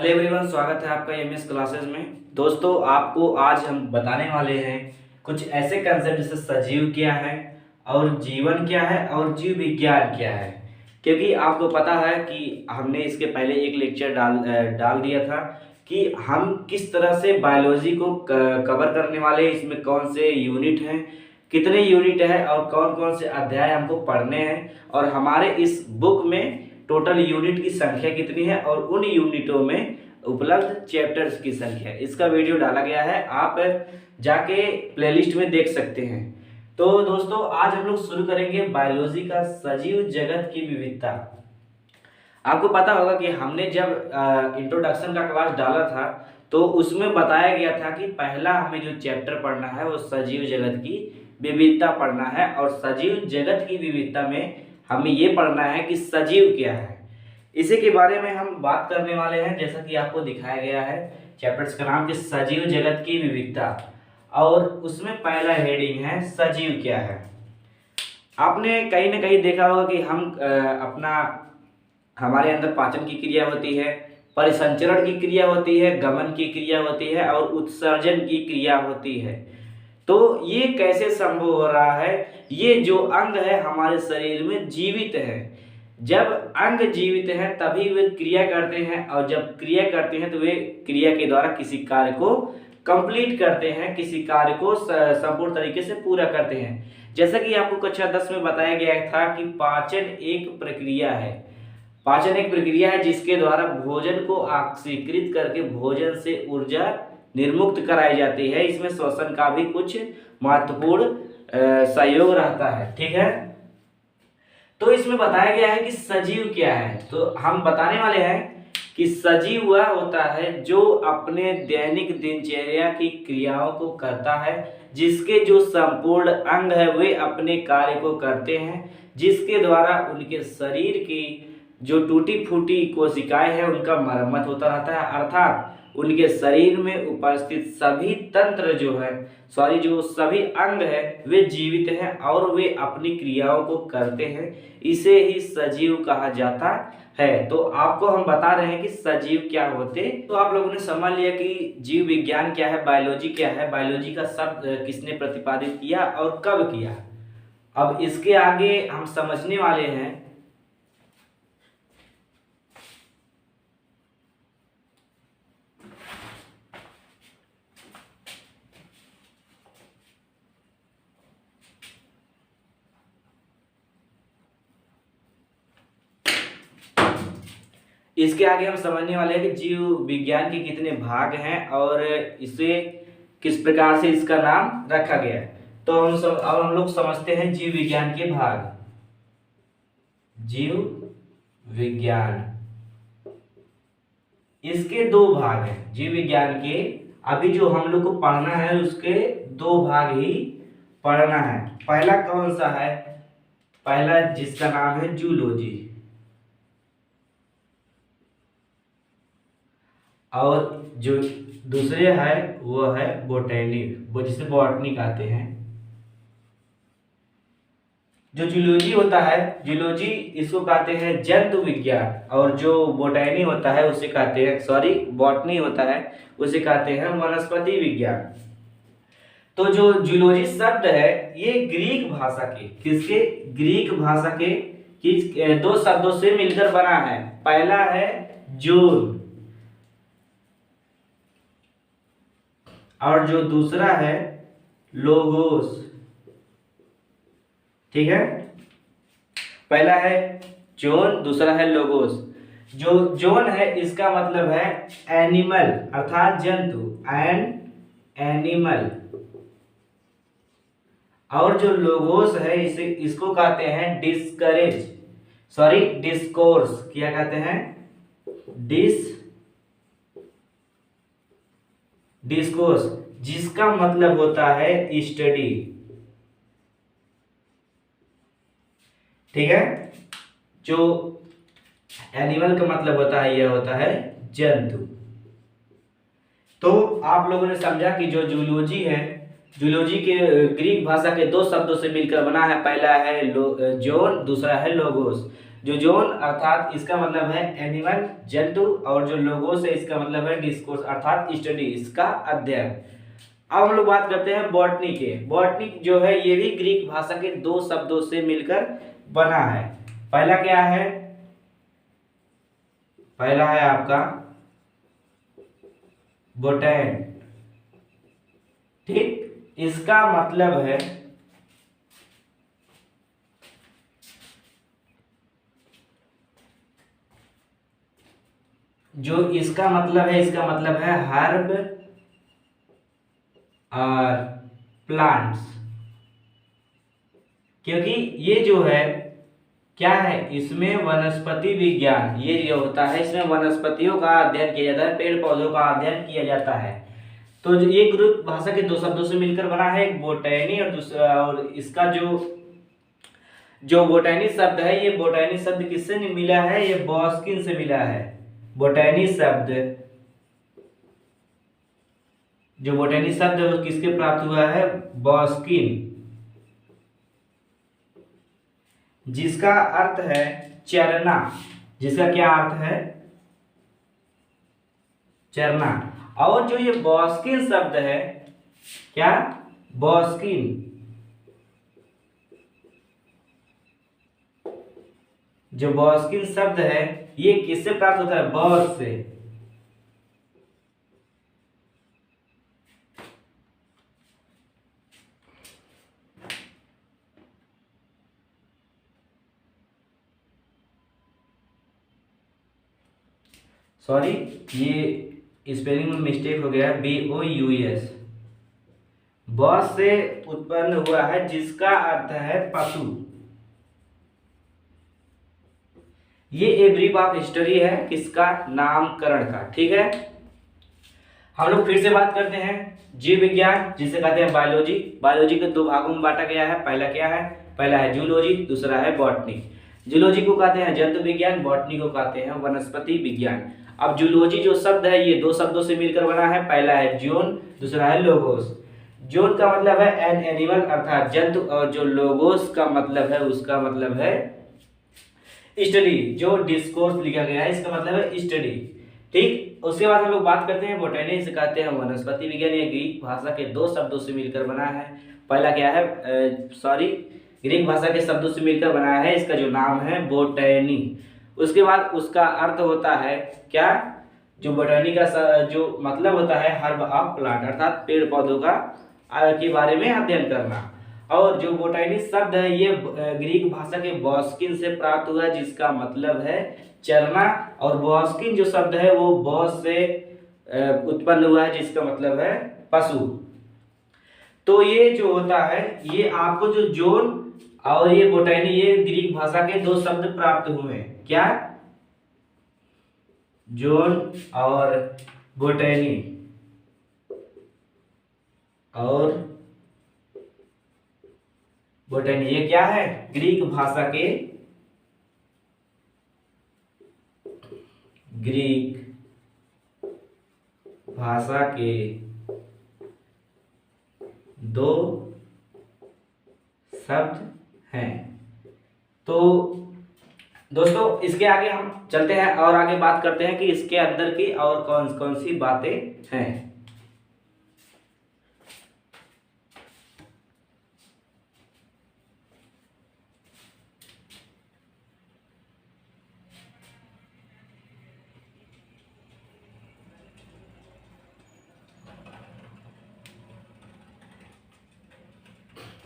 Hello everyone, स्वागत है आपका एमएस क्लासेस में। दोस्तों, आपको आज हम बताने वाले हैं कुछ ऐसे कंसेप्ट जैसे सजीव क्या है और जीवन क्या है और जीव विज्ञान क्या है। क्योंकि आपको पता है कि हमने इसके पहले एक लेक्चर डाल दिया था कि हम किस तरह से बायोलॉजी को कवर करने वाले हैं, इसमें कौन से यूनिट हैं, कितने यूनिट है और कौन कौन से अध्याय हमको पढ़ने हैं और हमारे इस बुक में टोटल यूनिट की संख्या कितनी है और उन यूनिटों में उपलब्ध चैप्टर्स की संख्या। इसका वीडियो डाला गया है, आप जाके प्लेलिस्ट में देख सकते हैं। तो दोस्तों, आज हम लोग शुरू करेंगे बायोलॉजी का सजीव जगत की विविधता। आपको पता होगा कि हमने जब इंट्रोडक्शन का क्लास डाला था तो उसमें बताया गया था कि पहला हमें जो चैप्टर पढ़ना है वो सजीव जगत की विविधता पढ़ना है। और सजीव जगत की विविधता में हमें ये पढ़ना है कि सजीव क्या है। इसी के बारे में हम बात करने वाले हैं, जैसा कि आपको दिखाया गया है चैप्टर्स का नाम कि सजीव जगत की विविधता, और उसमें पहला हेडिंग है सजीव क्या है। आपने कहीं ना कहीं देखा होगा कि हमारे अंदर पाचन की क्रिया होती है, परिसंचरण की क्रिया होती है, गमन की क्रिया होती है और उत्सर्जन की क्रिया होती है। तो ये कैसे संभव हो रहा है? ये जो अंग है हमारे शरीर में जीवित है। जब अंग जीवित है तभी वे क्रिया करते हैं, और जब क्रिया करते हैं तो वे क्रिया के द्वारा किसी कार्य को कंप्लीट करते हैं, किसी कार्य को संपूर्ण तरीके से पूरा करते हैं। जैसा कि आपको कक्षा 10 में बताया गया था कि पाचन एक प्रक्रिया है। पाचन एक प्रक्रिया है जिसके द्वारा भोजन को ऑक्सीकृत करके भोजन से ऊर्जा निर्मुक्त कराई जाती है। इसमें श्वसन का भी कुछ महत्वपूर्ण सहयोग रहता है, ठीक है। तो इसमें बताया गया है कि सजीव क्या है। तो हम बताने वाले हैं कि सजीव वह होता है जो अपने दैनिक दिनचर्या की क्रियाओं को करता है, जिसके जो संपूर्ण अंग है वे अपने कार्य को करते हैं, जिसके द्वारा उनके शरीर की जो टूटी फूटी कोशिकाएं हैं उनका मरम्मत होता रहता है। अर्थात उनके शरीर में उपस्थित सभी तंत्र जो सभी अंग है वे जीवित हैं और वे अपनी क्रियाओं को करते हैं। इसे ही सजीव कहा जाता है। तो आपको हम बता रहे हैं कि सजीव क्या होते। तो आप लोगों ने समझ लिया कि जीव विज्ञान क्या है, बायोलॉजी क्या है, बायोलॉजी का शब्द किसने प्रतिपादित किया और कब किया। अब इसके आगे हम समझने वाले हैं हैं कि जीव विज्ञान के कितने भाग हैं और इसे किस प्रकार से इसका नाम रखा गया है। तो अब हम लोग समझते हैं जीव विज्ञान के भाग। जीव विज्ञान, इसके दो भाग हैं जीव विज्ञान के। अभी जो हम लोग को पढ़ना है उसके दो भाग ही पढ़ना है। पहला कौन सा है? पहला जिसका नाम है जूलॉजी, और जो दूसरे है वो है बोटैनी, वो जिसे बॉटनी कहते हैं। जो जूलॉजी होता है, जूलॉजी इसको कहते हैं जंतु विज्ञान, और जो बोटैनी होता है उसे कहते हैं बॉटनी होता है उसे कहते हैं वनस्पति विज्ञान। तो जो जूलॉजी शब्द है ये ग्रीक भाषा के दो शब्दों से मिलकर बना है। पहला है जून और जो दूसरा है लोगोस, ठीक है। पहला है जोन, दूसरा है लोगोस। जो जोन है इसका मतलब है एनिमल अर्थात जंतु, एनिमल, और जो लोगोस है इसको कहते हैं डिस्कोर्स। क्या कहते हैं? डिस्कोर्स, जिसका मतलब होता है स्टडी, ठीक है। जो एनिमल का मतलब होता है यह होता है जंतु। तो आप लोगों ने समझा कि जो जूलॉजी है, जूलॉजी के ग्रीक भाषा के दो शब्दों से मिलकर बना है। पहला है जोन, दूसरा है लोगोस। जो जोन अर्थात इसका मतलब है एनिमल जंतु, और जो लोगोस है इसका मतलब है डिस्कोर्स अर्थात स्टडी, इसका अध्ययन। अब हम लोग बात करते हैं बॉटनी के। बॉटनी जो है ये भी ग्रीक भाषा के दो शब्दों से मिलकर बना है। पहला क्या है? पहला है आपका बोटैन, ठीक। इसका मतलब है जो इसका मतलब है हर्ब और प्लांट्स, क्योंकि ये जो है क्या है, इसमें वनस्पति विज्ञान ये जो होता है, इसमें वनस्पतियों का अध्ययन किया जाता है, पेड़ पौधों का अध्ययन किया जाता है। तो जो ये ग्रुप भाषा के दो शब्दों से मिलकर बना है, एक बोटैनी और दूसरा, और इसका जो बोटैनी शब्द है, ये बोटैनी शब्द किससे मिला है? ये बॉस्किन से मिला है। बोटैनी शब्द जो बोटैनी शब्द है वो किसके प्राप्त हुआ है? बॉस्किन, जिसका अर्थ है चरना। जिसका क्या अर्थ है? चरना। और जो ये बॉस्किन शब्द है, क्या? बॉस्किन, जो बॉस्किन शब्द है ये किससे प्राप्त होता है? बॉस से। सॉरी, ये स्पेलिंग में मिस्टेक हो गया, BOUS, बॉस से उत्पन्न हुआ है, जिसका अर्थ है पशु। ये एक ब्रीफ ऑफ हिस्ट्री है किसका? नामकरण का, ठीक है। हम लोग फिर से बात करते हैं जीव विज्ञान, जिसे कहते हैं बायोलॉजी। बायोलॉजी को दो भागों में बांटा गया है। पहला क्या है? पहला है जूलॉजी, दूसरा है बॉटनी। जूलॉजी को कहते हैं जंतु विज्ञान, बॉटनी को कहते हैं वनस्पति विज्ञान। अब जूलॉजी जो शब्द है ये दो शब्दों से मिलकर बना है। पहला है जोन, दूसरा है लोगोस। जोन का मतलब है एन एनिमल अर्थात जंतु, और जो लोगोस का मतलब है उसका मतलब है स्टडी। जो डिस्कोर्स लिखा गया है इसका मतलब है स्टडी, ठीक। उसके बाद हम लोग बात करते हैं बोटैनी, से कहते हैं वनस्पति विज्ञान। ये ग्रीक भाषा के दो शब्दों से मिलकर बना है। पहला क्या है? ग्रीक भाषा के शब्दों से मिलकर बना है, इसका जो नाम है बोटैनी। उसके बाद उसका अर्थ होता है क्या? जो बोटैनी का जो मतलब होता है हर्ब ऑफ प्लांट अर्थात पेड़ पौधों का के बारे में अध्ययन करना। और जो बोटैनी शब्द है ये ग्रीक भाषा के बॉस्किन से प्राप्त हुआ है, जिसका मतलब है चरना। और बॉस्किन जो शब्द है वो बॉस से उत्पन्न हुआ है, जिसका मतलब है पशु। तो ये जो होता है, ये आपको जो जोन और ये बोटैनी, ये ग्रीक भाषा के दो शब्द प्राप्त हुए हैं। क्या? जोन और बोटैनी। और बोटैनी ये क्या है? ग्रीक भाषा के दो शब्द हैं। तो दोस्तों इसके आगे हम चलते हैं और आगे बात करते हैं कि इसके अंदर की और कौन कौन सी बातें हैं।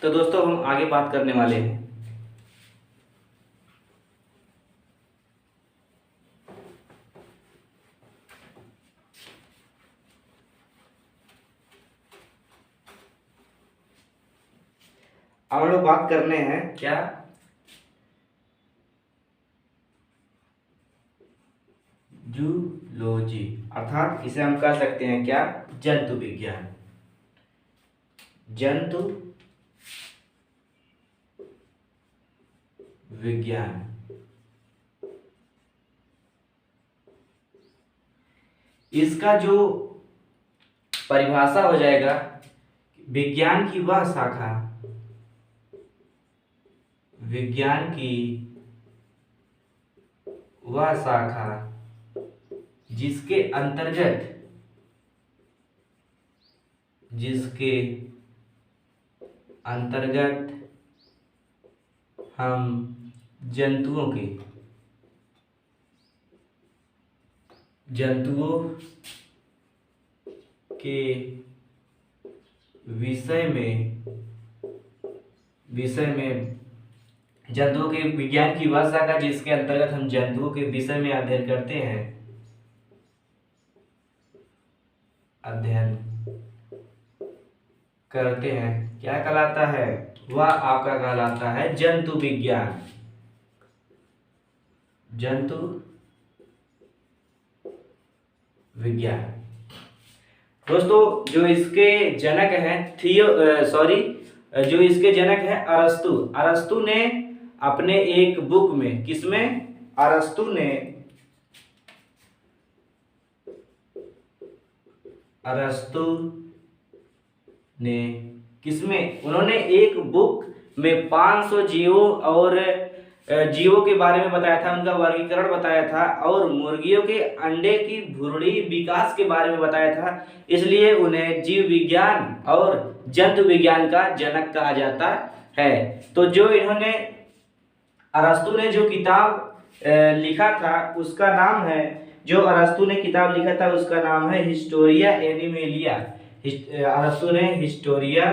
तो दोस्तों हम आगे बात करने वाले हैं अब हम लोग बात करने हैं क्या? जूलॉजी अर्थात इसे हम कह सकते हैं क्या? जंतु विज्ञान। जंतु विज्ञान। इसका जो परिभाषा हो जाएगा, विज्ञान की वह शाखा वह शाखा जिसके अंतर्गत हम जंतुओं के विषय में जंतुओं के विज्ञान की वह शाखा जिसके अंतर्गत हम जंतुओं के विषय में अध्ययन करते हैं क्या कहलाता है? वह आपका कहलाता है जंतु विज्ञान। दोस्तों जो इसके जनक हैं अरस्तु ने अपने एक बुक में उन्होंने एक बुक में 500 जीवों के बारे में बताया था, उनका वर्गीकरण बताया था और मुर्गियों के अंडे की भ्रूणी विकास के बारे में बताया था। इसलिए उन्हें जीव विज्ञान और जंतु विज्ञान का जनक कहा जाता है। तो जो अरस्तु ने जो किताब लिखा था उसका नाम है हिस्टोरिया एनिमेलिया। अरस्तु ने हिस्टोरिया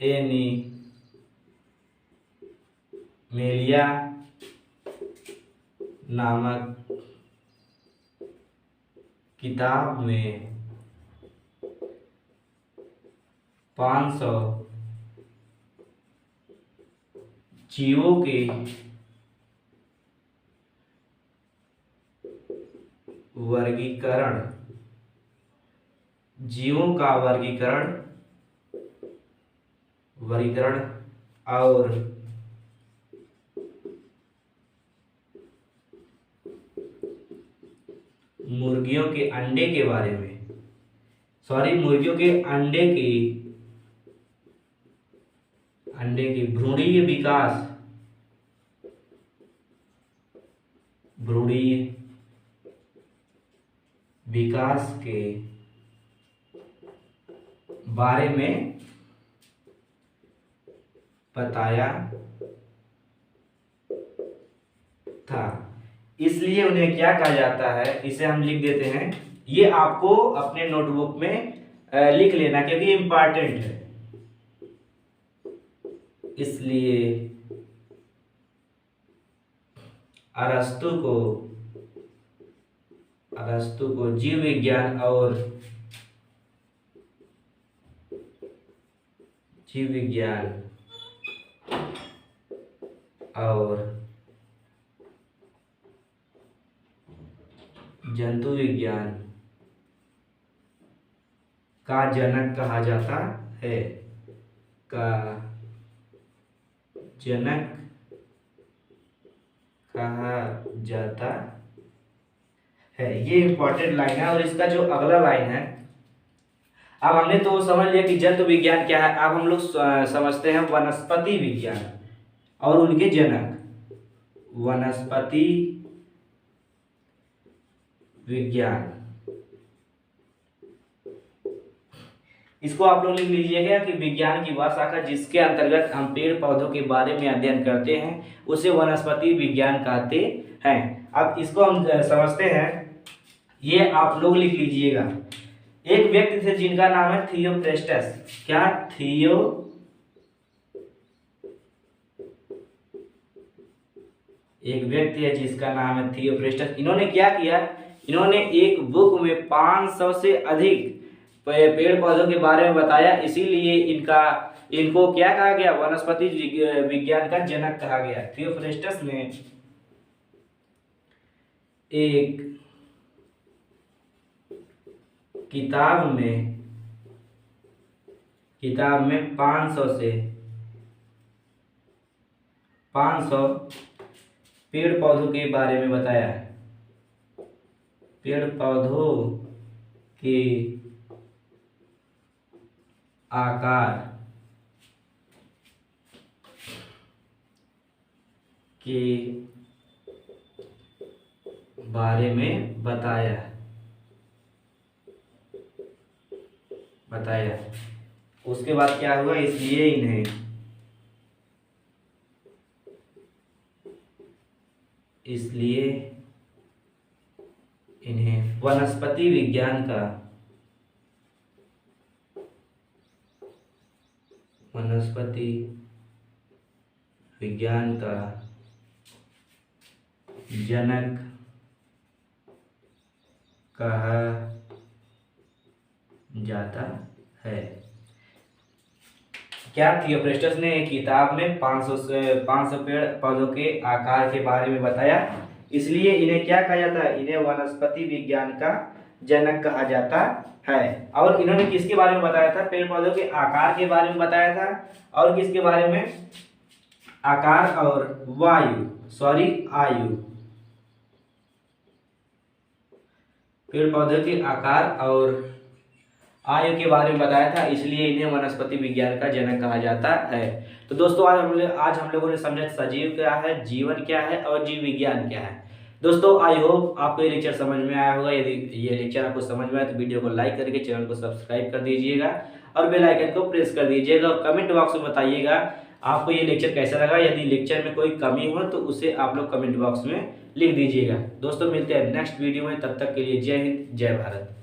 एनिमेलिया नामक किताब में 500 जीवों के वर्गीकरण और मुर्गियों के अंडे की भ्रूणीय विकास के बारे में बताया था। इसलिए उन्हें क्या कहा जाता है, इसे हम लिख देते हैं। ये आपको अपने नोटबुक में लिख लेना क्योंकि इम्पॉर्टेंट है। इसलिए अरस्तु को जीव विज्ञान और जंतु विज्ञान का जनक कहा जाता है। ये इंपॉर्टेंट लाइन है। और इसका जो अगला लाइन है, अब हमने तो समझ लिया कि जंतु विज्ञान क्या है। अब हम लोग समझते हैं वनस्पति विज्ञान और उनके जनक। वनस्पति विज्ञान, इसको आप लोग लिख लीजिएगा कि विज्ञान की वह शाखा जिसके अंतर्गत हम पेड़ पौधों के बारे में अध्ययन करते हैं उसे वनस्पति विज्ञान कहते हैं। अब इसको हम समझते हैं। ये आप लोग लिख लीजिएगा। एक व्यक्ति थे जिनका नाम है थियोफ्रेस्टस। एक व्यक्ति है जिसका नाम है थियोफ्रेस्टस। इन्होंने क्या किया, इन्होंने एक बुक में 500 से अधिक पेड़ पौधों के बारे में बताया। इसीलिए इनको क्या कहा गया, वनस्पति विज्ञान का जनक कहा गया। थियोफ्रेस्टस ने एक किताब में 500 पेड़ पौधों के बारे में बताया। पेड़ पौधों के आकार, के बारे में बताया। उसके बाद क्या हुआ, इसलिए इन्हें वनस्पति विज्ञान का जनक कहा जाता है। क्या थियोफ्रेस्टस ने एक किताब में 500 पेड़ पौधों के आकार के बारे में बताया, इसलिए इन्हें क्या कहा जाता है, इन्हें वनस्पति विज्ञान का जनक कहा जाता है। और इन्होंने किसके बारे में बताया था, पेड़ पौधों के आकार के बारे में बताया था, और किसके बारे में, आकार और आयु। पेड़ पौधों के आकार और आयु के बारे में बताया था, इसलिए इन्हें वनस्पति विज्ञान का जनक कहा जाता है। तो दोस्तों आज हम लोगों ने समझा सजीव क्या है, जीवन क्या है और जीव विज्ञान क्या है। दोस्तों आई होप आपको ये लेक्चर समझ में आया होगा। यदि ये लेक्चर आपको समझ में आया तो वीडियो को लाइक करके चैनल को सब्सक्राइब कर दीजिएगा और बेल आइकन को प्रेस कर दीजिएगा, और कमेंट बॉक्स में बताइएगा आपको ये लेक्चर कैसा लगा। यदि लेक्चर में कोई कमी हो तो उसे आप लोग कमेंट बॉक्स में लिख दीजिएगा। दोस्तों मिलते हैं नेक्स्ट वीडियो में, तब तक के लिए जय हिंद जय भारत।